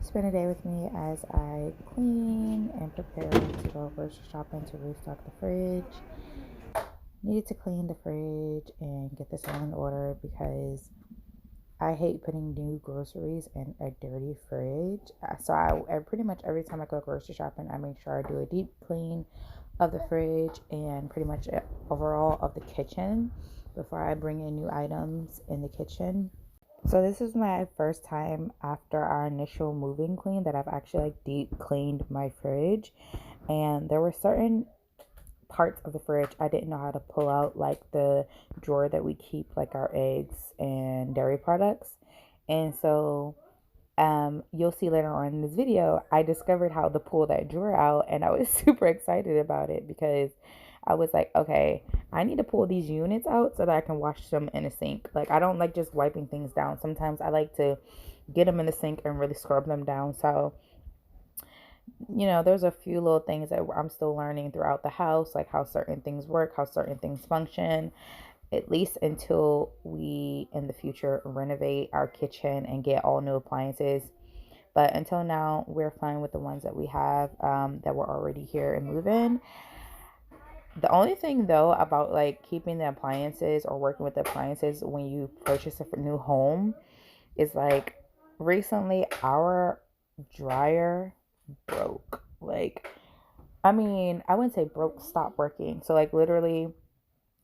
Spend a day with me as I clean and prepare to go grocery shopping to restock the fridge. Needed to clean the fridge and get this all in order because I hate putting new groceries in a dirty fridge. So I pretty much every time I go grocery shopping, I make sure I do a deep clean of the fridge and pretty much overall of the kitchen before I bring in new items in the kitchen. So this is my first time after our initial moving clean that I've actually deep cleaned my fridge, and there were certain parts of the fridge I didn't know how to pull out, like the drawer that we keep like our eggs and dairy products. And so you'll see later on in this video, I discovered how to pull that drawer out, and I was super excited about it because I was like, okay, I need to pull these units out so that I can wash them in a sink. Like, I don't like just wiping things down. Sometimes I like to get them in the sink and really scrub them down. So, there's a few little things that I'm still learning throughout the house, like how certain things work, how certain things function, at least until we in the future renovate our kitchen and get all new appliances. But until now, we're fine with the ones that we have that were already here and move in. The only thing though about keeping the appliances or working with the appliances when you purchase a new home is recently our dryer broke. I wouldn't say broke, stopped working. So literally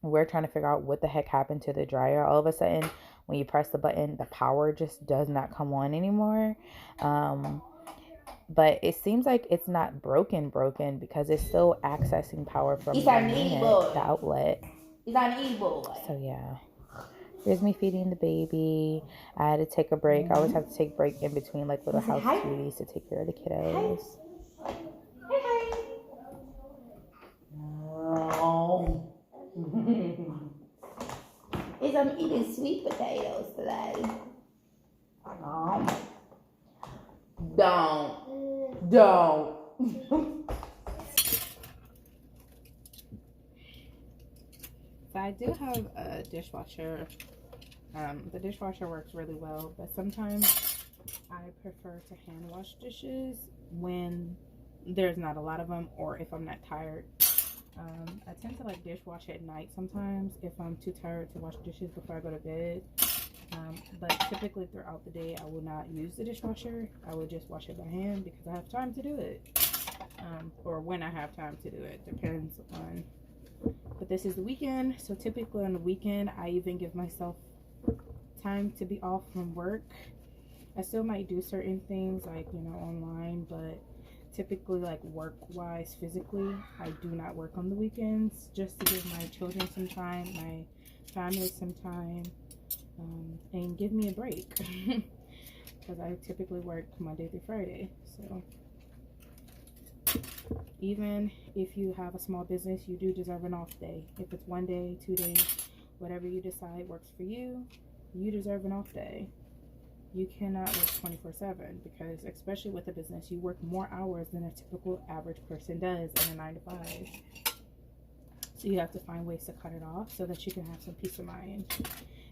we're trying to figure out what the heck happened to the dryer. All of a sudden when you press the button, the power just does not come on anymore. But it seems like it's not broken because it's still accessing power from the unit, the outlet. It's an e-boy. So yeah, here's me feeding the baby. I had to take a break. I always have to take a break in between little house duties to take care of the kiddos. Hey. Is I'm eating sweet potatoes today. Don't. So I do have a dishwasher. The dishwasher works really well, but sometimes I prefer to hand wash dishes when there's not a lot of them or if I'm not tired. I tend to dishwash at night sometimes if I'm too tired to wash dishes before I go to bed. But typically throughout the day I will not use the dishwasher. I will just wash it by hand because I have time to do it. Or when I have time to do it, depends on. But this is the weekend, so typically on the weekend I even give myself time to be off from work. I still might do certain things online, but typically work wise, physically, I do not work on the weekends, just to give my children some time, my family some time, and give me a break because I typically work Monday through Friday. So even if you have a small business, you do deserve an off day. If it's 1 day, 2 days, whatever you decide works for you, you deserve an off day. You cannot work 24/7 because, especially with a business, you work more hours than a typical average person does in a 9 to 5. So you have to find ways to cut it off so that you can have some peace of mind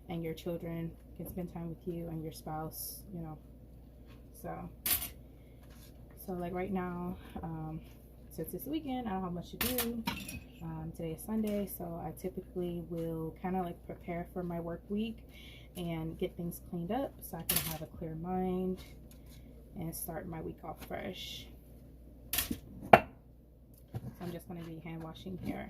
and your children can spend time with you and your spouse, So right now, since it's the weekend, I don't have much to do. Today is Sunday, so I typically will kind of prepare for my work week and get things cleaned up so I can have a clear mind and start my week off fresh. So I'm just going to be hand washing here